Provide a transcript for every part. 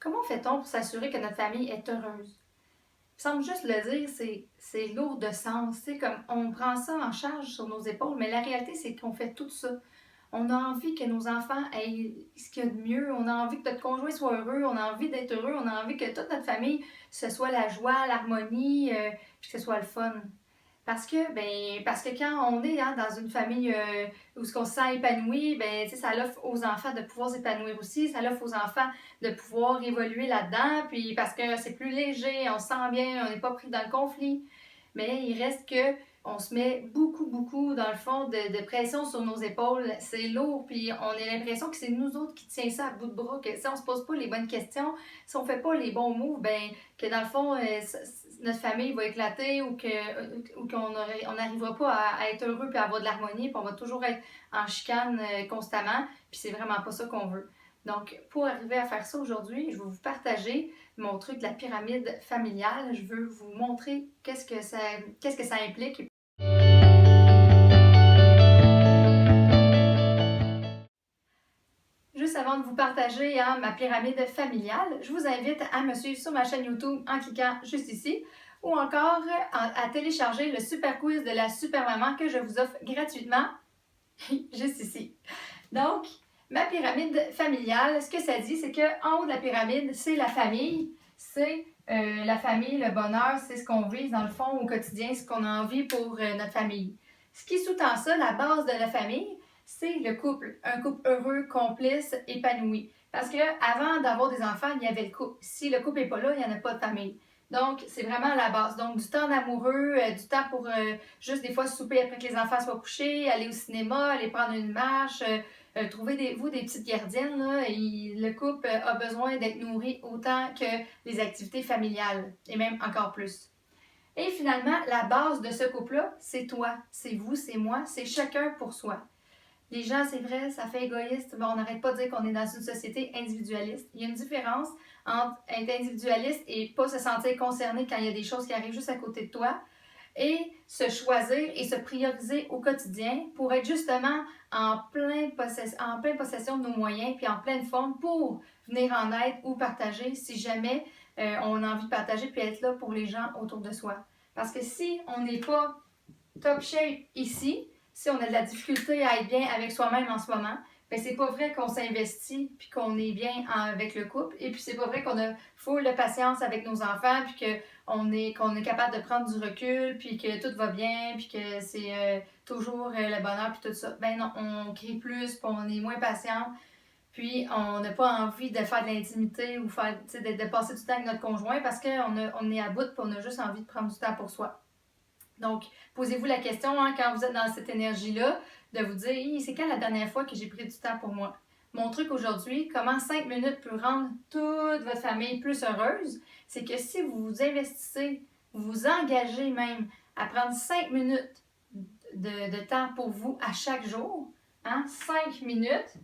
Comment fait-on pour s'assurer que notre famille est heureuse? Il me semble juste le dire, c'est lourd de sens. C'est comme on prend ça en charge sur nos épaules, mais la réalité, c'est qu'on fait tout ça. On a envie que nos enfants aient ce qu'il y a de mieux. On a envie que notre conjoint soit heureux. On a envie d'être heureux. On a envie que toute notre famille, ce soit la joie, l'harmonie, puis que ce soit le fun. Parce que quand on est dans une famille où on se sent épanoui, ça l'offre aux enfants de pouvoir s'épanouir aussi, ça l'offre aux enfants de pouvoir évoluer là-dedans, puis parce que c'est plus léger, on se sent bien, on n'est pas pris dans le conflit. Mais il reste que on se met beaucoup, beaucoup, dans le fond, de pression sur nos épaules. C'est lourd, puis on a l'impression que c'est nous autres qui tient ça à bout de bras, que si on se pose pas les bonnes questions, si on fait pas les bons moves, que dans le fond, notre famille va éclater ou qu'on n'arrivera pas à être heureux puis à avoir de l'harmonie, puis on va toujours être en chicane constamment, puis c'est vraiment pas ça qu'on veut. Donc, pour arriver à faire ça aujourd'hui, je vais vous partager mon truc de la pyramide familiale. Je veux vous montrer qu'est-ce que ça implique. Juste avant de vous partager ma pyramide familiale, je vous invite à me suivre sur ma chaîne YouTube en cliquant juste ici ou encore à télécharger le super quiz de la super maman que je vous offre gratuitement juste ici. Donc, ma pyramide familiale, ce que ça dit, c'est qu'en haut de la pyramide, c'est la famille. C'est la famille, le bonheur, c'est ce qu'on vise dans le fond au quotidien, ce qu'on a envie pour notre famille. Ce qui sous-tend ça, la base de la famille, c'est le couple. Un couple heureux, complice, épanoui. Parce que avant d'avoir des enfants, il y avait le couple. Si le couple n'est pas là, il n'y en a pas de famille. Donc, c'est vraiment la base. Donc, du temps d'amoureux, du temps pour juste des fois souper après que les enfants soient couchés, aller au cinéma, aller prendre une marche, trouvez-vous des petites gardiennes. Là, et le couple a besoin d'être nourri autant que les activités familiales, et même encore plus. Et finalement, la base de ce couple-là, c'est toi, c'est vous, c'est moi, c'est chacun pour soi. Les gens, c'est vrai, ça fait égoïste. Bon, on n'arrête pas de dire qu'on est dans une société individualiste. Il y a une différence entre être individualiste et pas se sentir concerné quand il y a des choses qui arrivent juste à côté de toi et se choisir et se prioriser au quotidien pour être justement en pleine possession de nos moyens puis en pleine forme pour venir en aide ou partager si jamais on a envie de partager puis être là pour les gens autour de soi. Parce que si on n'est pas top shape ici, si on a de la difficulté à être bien avec soi-même en ce moment, c'est pas vrai qu'on s'investit puis qu'on est bien avec le couple. Et puis c'est pas vrai qu'on a full de patience avec nos enfants puis qu'on est capable de prendre du recul puis que tout va bien puis que c'est toujours le bonheur puis tout ça. Ben non, on crie plus puis on est moins patient. Puis on n'a pas envie de faire de l'intimité ou de passer du temps avec notre conjoint parce qu'on est à bout puis on a juste envie de prendre du temps pour soi. Donc, posez-vous la question quand vous êtes dans cette énergie-là, de vous dire hey, c'est quand la dernière fois que j'ai pris du temps pour moi? Mon truc aujourd'hui, comment 5 minutes peut rendre toute votre famille plus heureuse, c'est que si vous vous investissez, vous vous engagez même à prendre 5 minutes de temps pour vous à chaque jour, 5 minutes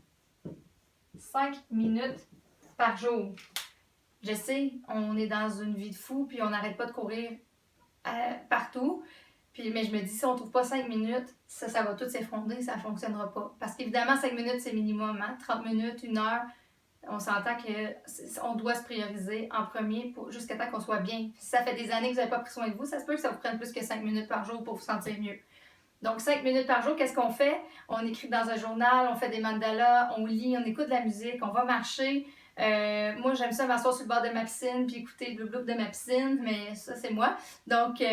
par jour. Je sais, on est dans une vie de fou, puis on n'arrête pas de courir partout. Mais je me dis, si on ne trouve pas 5 minutes, ça va tout s'effondrer, ça ne fonctionnera pas. Parce qu'évidemment, 5 minutes, c'est minimum. 30 minutes, 1 heure, on s'entend qu'on doit se prioriser en premier jusqu'à temps qu'on soit bien. Si ça fait des années que vous n'avez pas pris soin de vous, ça se peut que ça vous prenne plus que 5 minutes par jour pour vous sentir mieux. Donc, 5 minutes par jour, qu'est-ce qu'on fait? On écrit dans un journal, on fait des mandalas, on lit, on écoute de la musique, on va marcher. Moi, j'aime ça m'asseoir sur le bord de ma piscine puis écouter le blou de ma piscine, mais ça, c'est moi. Donc,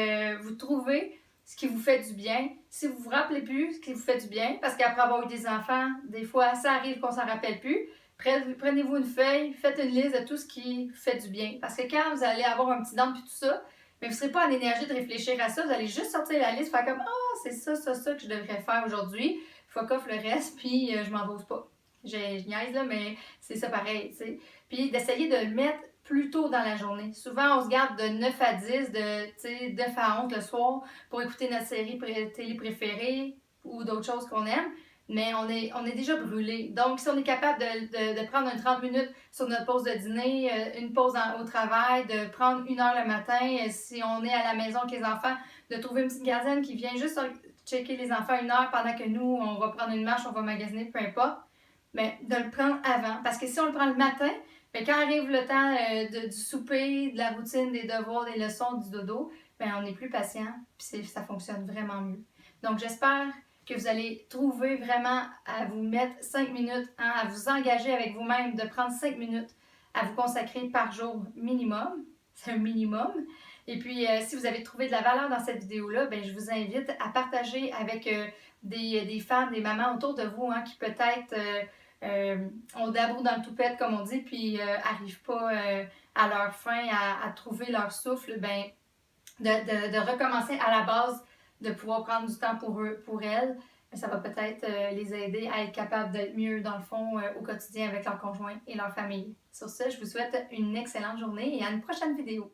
vous trouvez ce qui vous fait du bien. Si vous vous rappelez plus ce qui vous fait du bien, parce qu'après avoir eu des enfants, des fois, ça arrive qu'on s'en rappelle plus, prenez-vous une feuille, faites une liste de tout ce qui fait du bien. Parce que quand vous allez avoir un petit dent puis tout ça, mais vous ne serez pas en énergie de réfléchir à ça. Vous allez juste sortir la liste, faire comme « Ah, c'est ça que je devrais faire aujourd'hui. Fuck off le reste, puis je m'en pose pas. » Je niaise là, mais c'est ça pareil, tu sais. Puis d'essayer de le mettre plus tôt dans la journée. Souvent, on se garde de 9 à 10, de 9 à 11 le soir pour écouter notre série télé préférée ou d'autres choses qu'on aime. Mais on est déjà brûlé. Donc, si on est capable de prendre 30 minutes sur notre pause de dîner, une pause au travail, de prendre 1 heure le matin, si on est à la maison avec les enfants, de trouver une petite gardienne qui vient juste checker les enfants 1 heure pendant que nous, on va prendre une marche, on va magasiner, peu importe, mais de le prendre avant. Parce que si on le prend le matin, Mais quand arrive le temps du souper, de la routine, des devoirs, des leçons, du dodo, ben on est plus patient, puis ça fonctionne vraiment mieux. Donc j'espère que vous allez trouver vraiment à vous mettre 5 minutes, hein, à vous engager avec vous-même, de prendre 5 minutes à vous consacrer par jour minimum. C'est un minimum. Et puis, si vous avez trouvé de la valeur dans cette vidéo-là, ben, je vous invite à partager avec des femmes, des mamans autour de vous, hein, qui peut-être ont d'abord dans le toupette, comme on dit, puis n'arrivent pas à leur fin, à trouver leur souffle, ben, de recommencer à la base, de pouvoir prendre du temps pour eux, pour elles. Ça va peut-être les aider à être capables d'être mieux, dans le fond, au quotidien avec leur conjoint et leur famille. Sur ce, je vous souhaite une excellente journée et à une prochaine vidéo.